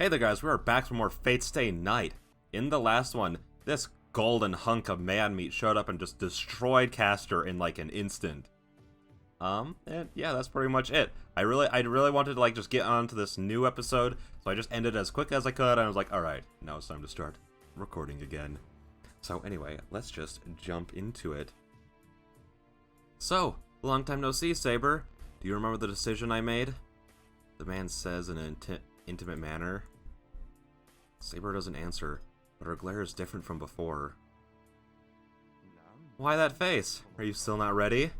Hey there guys, we are back for more Fate Stay Night. In the last one, this golden hunk of man meat showed up and just destroyed Castor in like an instant. And yeah, that's pretty much it. I really wanted to like just get on to this new episode, so I just ended as quick as I could, and I was like, alright, now it's time to start recording again. So anyway, let's just jump into it. So, long time no see, Saber. Do you remember the decision I made? The man says in an intimate manner. Saber doesn't answer, but her glare is different from before. Why that face? Are you still not ready?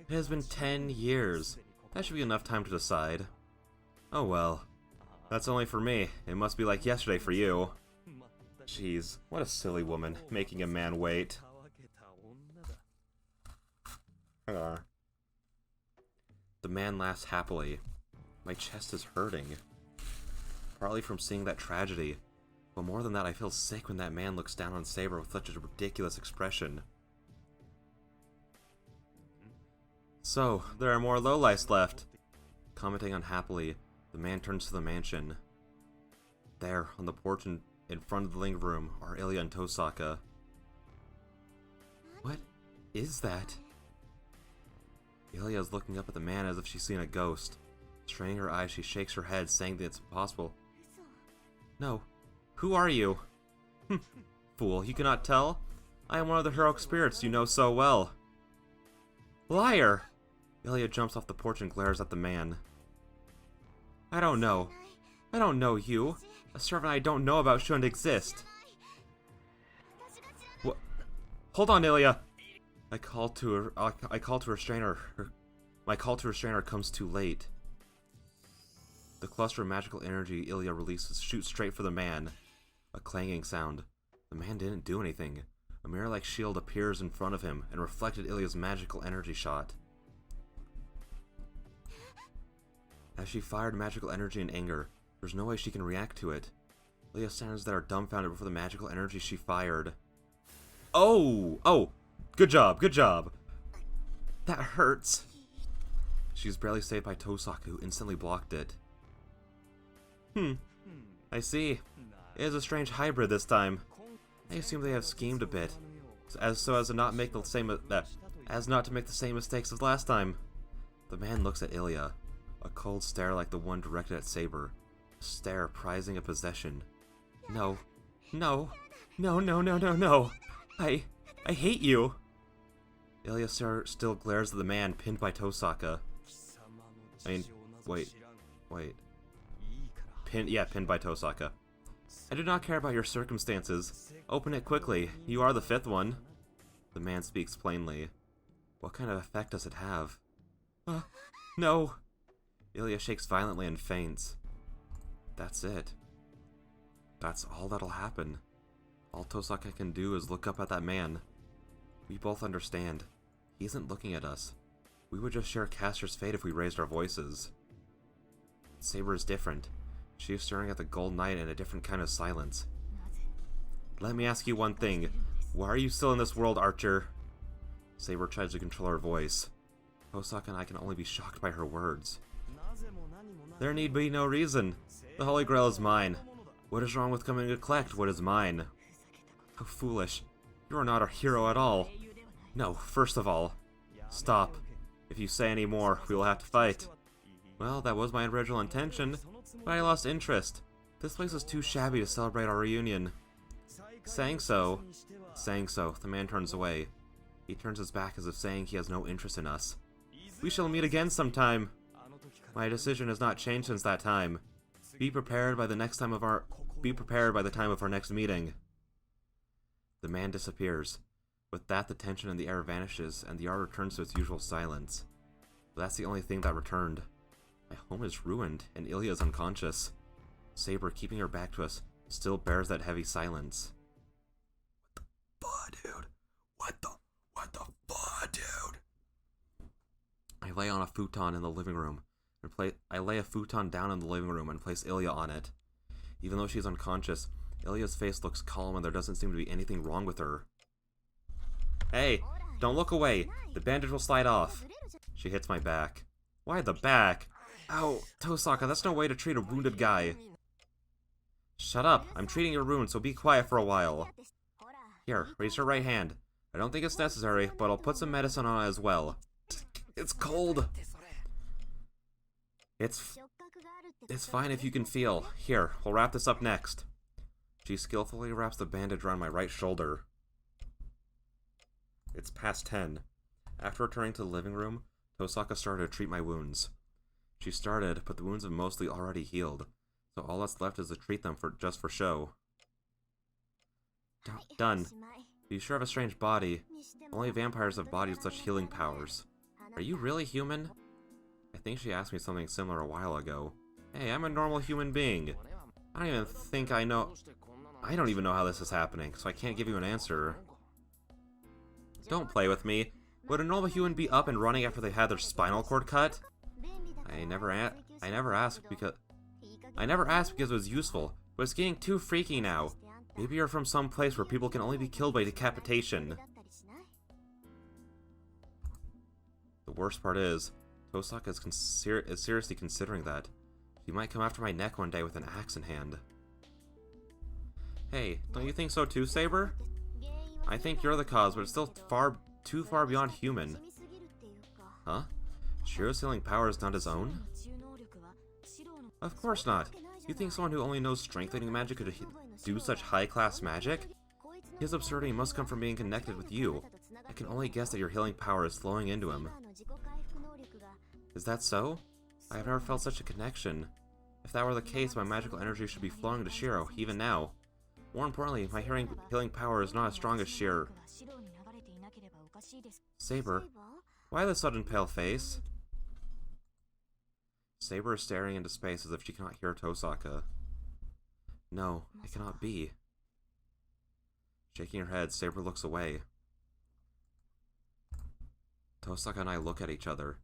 It has been 10 years. That should be enough time to decide. Oh well. That's only for me. It must be like yesterday for you. Jeez, what a silly woman, making a man wait. The man laughs happily. My chest is hurting. Partly from seeing that tragedy, but more than that, I feel sick when that man looks down on Saber with such a ridiculous expression. So, there are more lowlifes left. Commenting unhappily, the man turns to the mansion. There, on the porch in front of the living room, are Ilya and Tosaka. What is that? Ilya is looking up at the man as if she's seen a ghost. Straining her eyes, she shakes her head, saying that it's impossible. No. Who are you? Fool, you cannot tell? I am one of the heroic spirits you know so well. Liar! Ilya jumps off the porch and glares at the man. I don't know. I don't know you. A servant I don't know about shouldn't exist. What? Hold on, Ilya! I call to restrain her. My call to restrain her comes too late. The cluster of magical energy Ilya releases shoots straight for the man. A clanging sound. The man didn't do anything. A mirror-like shield appears in front of him and reflected Ilya's magical energy shot. As she fired magical energy in anger, there's no way she can react to it. Ilya stands there dumbfounded before the magical energy she fired. Oh! Oh! Good job, good job! That hurts! She was barely saved by Tosaka, who instantly blocked it. I see. It is a strange hybrid this time. I assume they have schemed a bit, as to not make the same mistakes as last time. The man looks at Ilya, a cold stare like the one directed at Saber, a stare prizing a possession. No, no, no, no, no, no, no! I hate you. Ilya still glares at the man pinned by Tosaka. Wait. Pinned by Tosaka. I do not care about your circumstances. Open it quickly. You are the fifth one. The man speaks plainly. What kind of effect does it have? No. Ilya shakes violently and faints. That's it. That's all that'll happen. All Tosaka can do is look up at that man. We both understand. He isn't looking at us. We would just share Castor's fate if we raised our voices. Saber is different. She is staring at the Gold Knight in a different kind of silence. Let me ask you one thing. Why are you still in this world, Archer? Saber tries to control her voice. Tosaka and I can only be shocked by her words. There need be no reason. The Holy Grail is mine. What is wrong with coming to collect what is mine? How foolish. You are not a hero at all. No, first of all. Stop. If you say any more, we will have to fight. Well, that was my original intention, but I lost interest. This place is too shabby to celebrate our reunion. Saying so, the man turns away. He turns his back as if saying he has no interest in us. We shall meet again sometime. My decision has not changed since that time. Be prepared by the time of our next meeting. The man disappears. With that, the tension in the air vanishes, and the yard returns to its usual silence. But that's the only thing that returned. My home is ruined, and Ilya is unconscious. Saber, keeping her back to us, still bears that heavy silence. What the fuck, dude? What the fuck, dude? I lay on a futon in the living room, I lay a futon down in the living room and place Ilya on it. Even though she's unconscious, Ilya's face looks calm and there doesn't seem to be anything wrong with her. Hey, don't look away. The bandage will slide off. She hits my back. Why the back? Ow, Tosaka, that's no way to treat a wounded guy. Shut up! I'm treating your wound, so be quiet for a while. Here, raise your right hand. I don't think it's necessary, but I'll put some medicine on it as well. It's cold! It's fine if you can feel. Here, we'll wrap this up next. She skillfully wraps the bandage around my right shoulder. It's past 10. After returning to the living room, Tosaka started to treat my wounds. She started, but the wounds have mostly already healed, so all that's left is to treat them just for show. Done. You sure have a strange body. Only vampires have bodies with such healing powers. Are you really human? I think she asked me something similar a while ago. Hey, I'm a normal human being. I don't even know how this is happening, so I can't give you an answer. Don't play with me. Would a normal human be up and running after they had their spinal cord cut? I never asked because it was useful, but it's getting too freaky now. Maybe you're from some place where people can only be killed by decapitation. The worst part is, Tosaka is seriously considering that. She might come after my neck one day with an axe in hand. Hey, don't you think so too, Saber? I think you're the cause, but it's still too far beyond human. Huh? Shiro's healing power is not his own? Of course not. You think someone who only knows strengthening magic could do such high-class magic? His absurdity must come from being connected with you. I can only guess that your healing power is flowing into him. Is that so? I have never felt such a connection. If that were the case, my magical energy should be flowing to Shiro, even now. More importantly, my healing power is not as strong as Shiro. Saber, why the sudden pale face? Saber is staring into space as if she cannot hear Tosaka. No, it cannot be. Shaking her head, Saber looks away. Tosaka and I look at each other.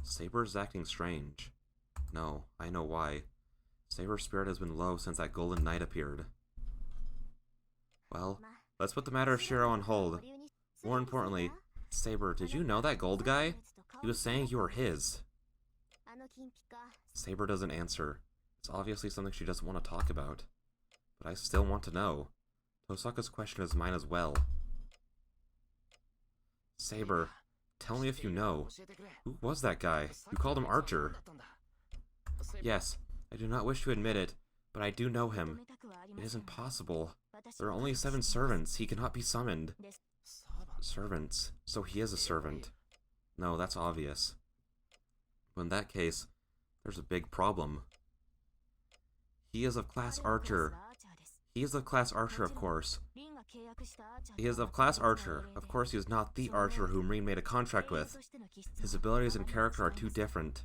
Saber is acting strange. No, I know why. Saber's spirit has been low since that golden night appeared. Well, let's put the matter of Shiro on hold. More importantly, Saber, did you know that gold guy? He was saying you were his. Saber doesn't answer. It's obviously something she doesn't want to talk about. But I still want to know. Tosaka's question is mine as well. Saber, tell me if you know. Who was that guy? You called him Archer. Yes, I do not wish to admit it, but I do know him. It isn't possible. There are only 7 servants. He cannot be summoned. Servants. So he is a servant. No, that's obvious. But in that case, there's a big problem. He is of class Archer. He is of class Archer, of course. He is of class Archer. Of course, he is not the Archer whom Rin made a contract with. His abilities and character are too different.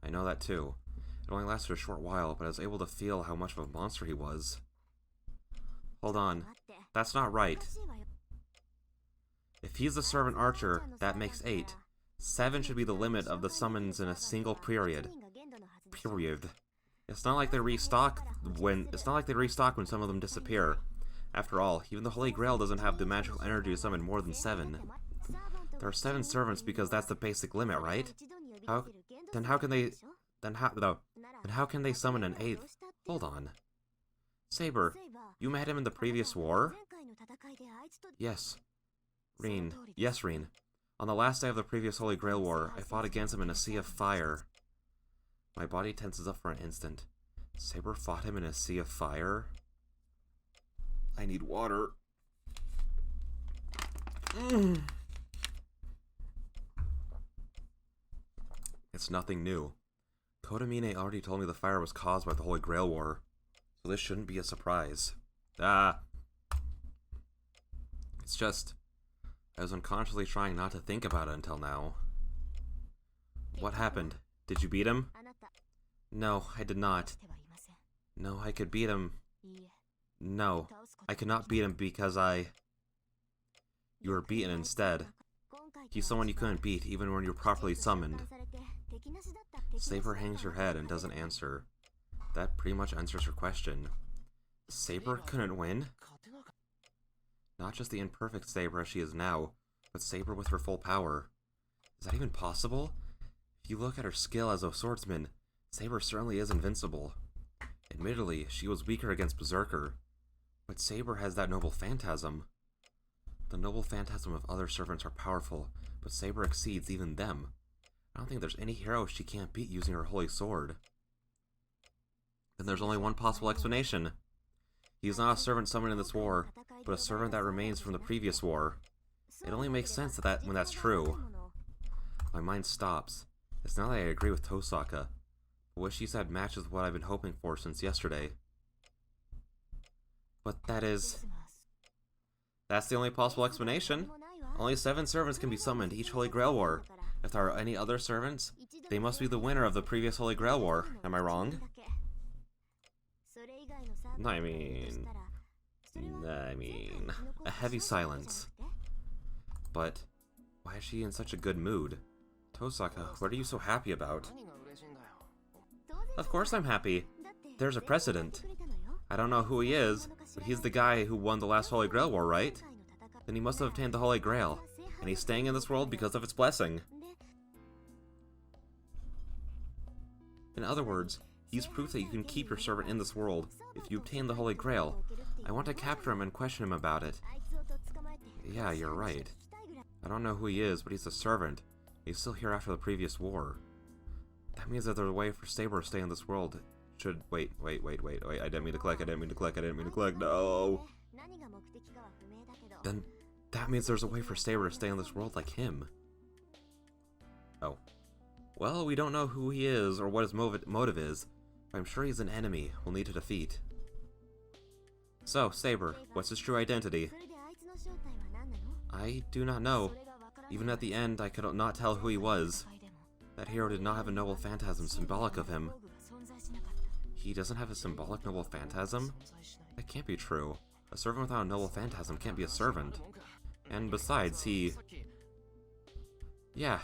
I know that too. It only lasted a short while, but I was able to feel how much of a monster he was. Hold on. That's not right. If he's the servant Archer, that makes 8. 7 should be the limit of the summons in a single period. It's not like they restock when some of them disappear. After all, even the Holy Grail doesn't have the magical energy to summon more than 7. There are 7 servants because that's the basic limit, right? How can they summon an 8th? Hold on. Saber, you met him in the previous war? Yes. Rin. Yes, Rin. On the last day of the previous Holy Grail War, I fought against him in a sea of fire. My body tenses up for an instant. Saber fought him in a sea of fire? I need water. It's nothing new. Kodamine already told me the fire was caused by the Holy Grail War, so this shouldn't be a surprise. It's just, I was unconsciously trying not to think about it until now. What happened? Did you beat him? No, I did not. No, I could beat him. No, I could not beat him because you were beaten instead. He's someone you couldn't beat, even when you're properly summoned. Saber hangs her head and doesn't answer. That pretty much answers her question. Saber couldn't win? Not just the imperfect Saber as she is now, but Saber with her full power. Is that even possible? If you look at her skill as a swordsman, Saber certainly is invincible. It Admittedly, she was weaker against Berserker, but Saber has that noble phantasm. The noble phantasm of other servants are powerful, but Saber exceeds even them. I don't think there's any hero she can't beat using her holy sword. Then there's only one possible explanation. He is not a servant summoned in this war, but a servant that remains from the previous war. It only makes sense that when that's true. My mind stops. It's not that I agree with Tosaka, but what she said matches what I've been hoping for since yesterday. But that's the only possible explanation. Only 7 servants can be summoned each Holy Grail War. If there are any other servants, they must be the winner of the previous Holy Grail War. Am I wrong? I mean, a heavy silence. But why is she in such a good mood? Tosaka, what are you so happy about? Of course I'm happy. There's a precedent. I don't know who he is, but he's the guy who won the last Holy Grail War, right? Then he must have obtained the Holy Grail, and he's staying in this world because of its blessing. In other words, he's proof that you can keep your servant in this world if you obtain the Holy Grail. I want to capture him and question him about it. Yeah, you're right. I don't know who he is, but he's a servant. He's still here after the previous war. That means that there's a way for Saber to stay in this world. Wait, I didn't mean to click, no! Then, that means there's a way for Saber to stay in this world like him. Oh. Well, we don't know who he is or what his motive is, but I'm sure he's an enemy we'll need to defeat. So, Saber, what's his true identity? I do not know. Even at the end, I could not tell who he was. That hero did not have a noble phantasm symbolic of him. He doesn't have a symbolic noble phantasm? That can't be true. A servant without a noble phantasm can't be a servant. And besides, yeah.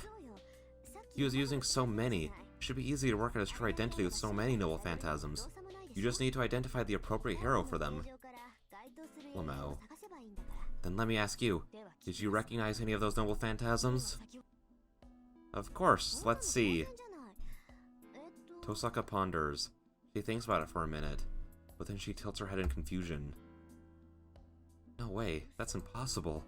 He was using so many. It should be easy to work out his true identity with so many noble phantasms. You just need to identify the appropriate hero for them. Lamau. Then let me ask you, did you recognize any of those noble phantasms? Of course, let's see. Tosaka ponders. She thinks about it for a minute, but then she tilts her head in confusion. No way, that's impossible.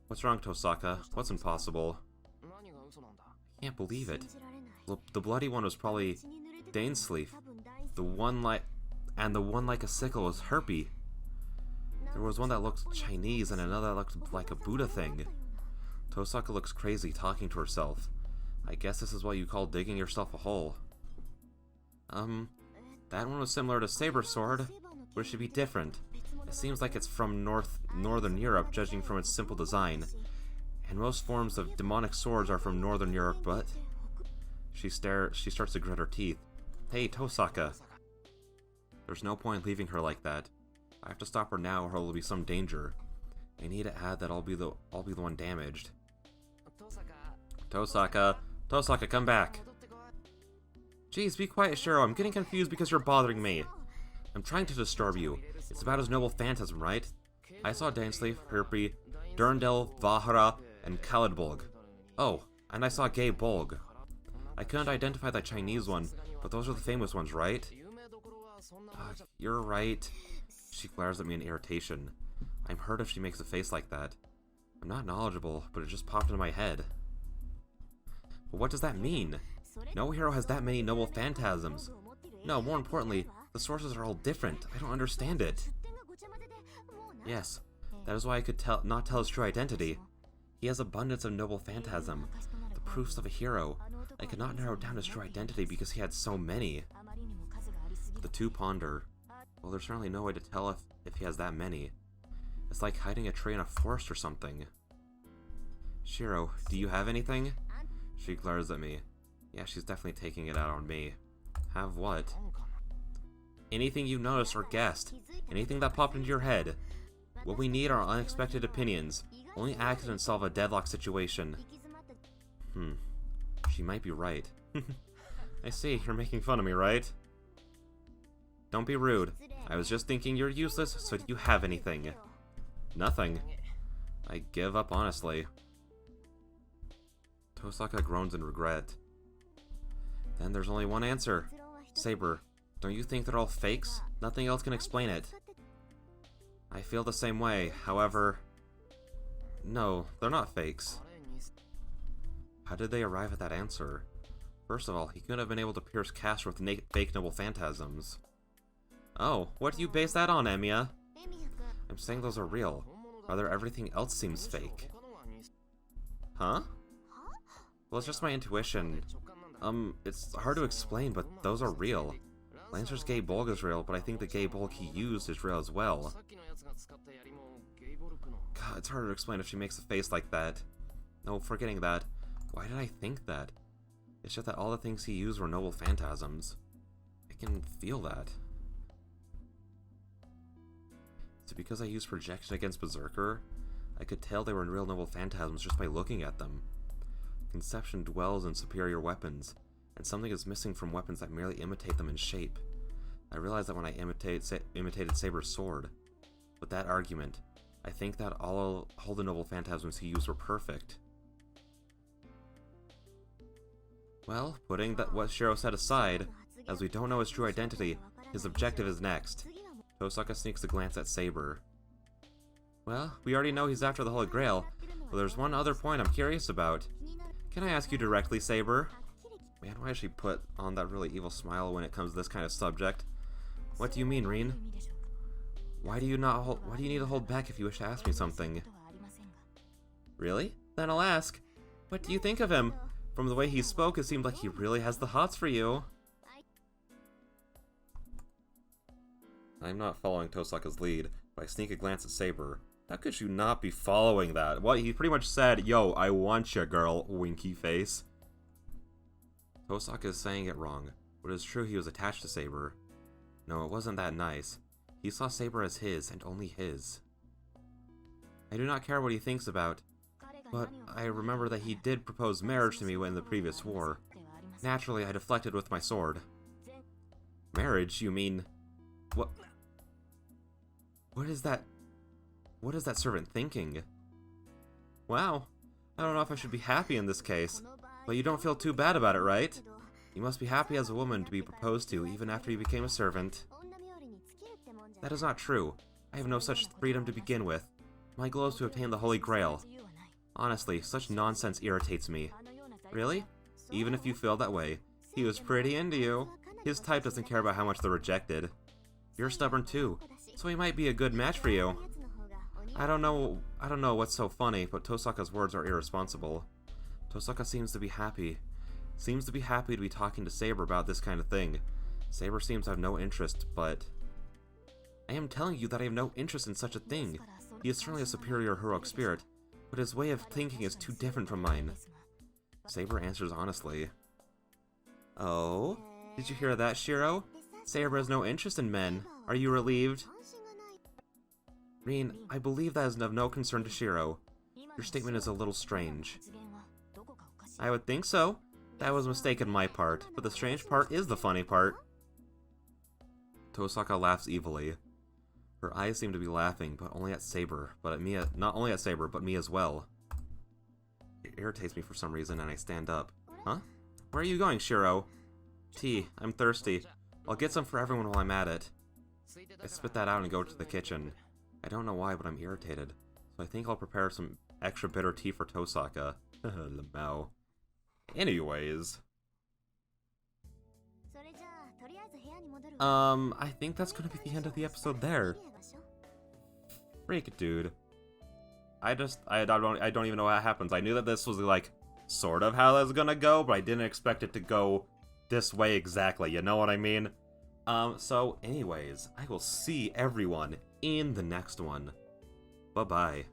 What's wrong, Tosaka? What's impossible? I can't believe it. The bloody one was probably Dainsleif. The one like a sickle was Herpy. There was one that looked Chinese and another that looked like a Buddha thing. Tosaka looks crazy talking to herself. I guess this is what you call digging yourself a hole. That one was similar to Saber Sword, but it should be different. It seems like it's from Northern Europe, judging from its simple design. And most forms of demonic swords are from Northern Europe, but... She starts to grit her teeth. Hey, Tosaka! There's no point leaving her like that. I have to stop her now or there will be some danger. I need to add that I'll be the one damaged. Tosaka! Tosaka, come back! Jeez, be quiet, Shiro. I'm getting confused because you're bothering me. I'm trying to disturb you. It's about his noble phantasm, right? I saw Dainsleif, Herpy, Durandal, Vahara, and Khalidbolg. Oh, and I saw Gay Bolg. I couldn't identify that Chinese one, but those are the famous ones, right? You're right. She glares at me in irritation. I'm hurt if she makes a face like that. I'm not knowledgeable, but it just popped into my head. But what does that mean? No hero has that many noble phantasms. No, more importantly, the sources are all different. I don't understand it. Yes, that is why I could not tell his true identity. He has abundance of noble phantasm, the proofs of a hero. I could not narrow down his true identity because he had so many. The two ponder. Well, there's certainly no way to tell if he has that many. It's like hiding a tree in a forest or something. Shiro, do you have anything? She glares at me. Yeah, she's definitely taking it out on me. Have what? Anything you noticed or guessed. Anything that popped into your head. What we need are unexpected opinions. Only accidents solve a deadlock situation. She might be right. I see, you're making fun of me, right? Don't be rude. I was just thinking you're useless, so do you have anything? Nothing. I give up, honestly. Tosaka groans in regret. Then there's only one answer. Saber, Don't you think they're all fakes? Nothing else can explain it. I feel the same way, however... No, they're not fakes. How did they arrive at that answer? First of all, he couldn't have been able to pierce Castor with fake noble phantasms. Oh, what do you base that on, Emiya? I'm saying those are real. Rather, everything else seems fake. Huh? Well, it's just my intuition. It's hard to explain, but those are real. Lancer's gay bulk is real, but I think the gay bulk he used is real as well. God, it's hard to explain if she makes a face like that. No, forgetting that. Why did I think that? It's just that all the things he used were noble phantasms. I can feel that. Is it because I used projection against Berserker? I could tell they were real noble phantasms just by looking at them. Conception dwells in superior weapons, and something is missing from weapons that merely imitate them in shape. I realized that when I imitated Saber's sword. With that argument, I think that all the noble phantasms he used were perfect. Well, putting what Shiro said aside, as we don't know his true identity, his objective is next. Tosaka sneaks a glance at Saber. Well, we already know he's after the Holy Grail, but there's one other point I'm curious about. Can I ask you directly, Saber? Man, why does she put on that really evil smile when it comes to this kind of subject? What do you mean, Rin? Why do you need to hold back if you wish to ask me something? Really? Then I'll ask. What do you think of him? From the way he spoke, it seemed like he really has the hots for you. I'm not following Tosaka's lead, but I sneak a glance at Saber. How could you not be following that? What, he pretty much said, yo, I want ya, girl, winky face. Tosaka is saying it wrong, but it is true he was attached to Saber. No, it wasn't that nice. He saw Saber as his, and only his. I do not care what he thinks about, but I remember that he did propose marriage to me in the previous war. Naturally, I deflected with my sword. Marriage, you mean... What? What is that servant thinking? Wow, I don't know if I should be happy in this case, but you don't feel too bad about it, right? You must be happy as a woman to be proposed to even after you became a servant. That is not true. I have no such freedom to begin with. My goal is to obtain the Holy Grail. Honestly, such nonsense irritates me. Really? Even if you feel that way, he was pretty into you. His type doesn't care about how much they're rejected. You're stubborn too, so he might be a good match for you. I don't know what's so funny, but Tosaka's words are irresponsible. Tosaka seems to be happy to be talking to Saber about this kind of thing. Saber seems to have no interest, but... I am telling you that I have no interest in such a thing. He is certainly a superior heroic spirit, but his way of thinking is too different from mine. Saber answers honestly. Oh? Did you hear that, Shiro? Saber has no interest in men. Are you relieved? Rin, I believe that is of no concern to Shiro. Your statement is a little strange. I would think so. That was a mistake on my part, but the strange part is the funny part. Tosaka laughs evilly. Her eyes seem to be laughing, but only at Saber, not only at Saber, but me as well. It irritates me for some reason, and I stand up. Huh? Where are you going, Shiro? Tea. I'm thirsty. I'll get some for everyone while I'm at it. I spit that out and go to the kitchen. I don't know why, but I'm irritated, so I think I'll prepare some extra bitter tea for Tosaka. Lamau. Anyways. I think that's gonna be the end of the episode there. Freak, dude. I don't even know what happens. I knew that this was, like, sort of how that's gonna go, but I didn't expect it to go this way exactly, you know what I mean? So anyways, I will see everyone in the next one. Bye-bye.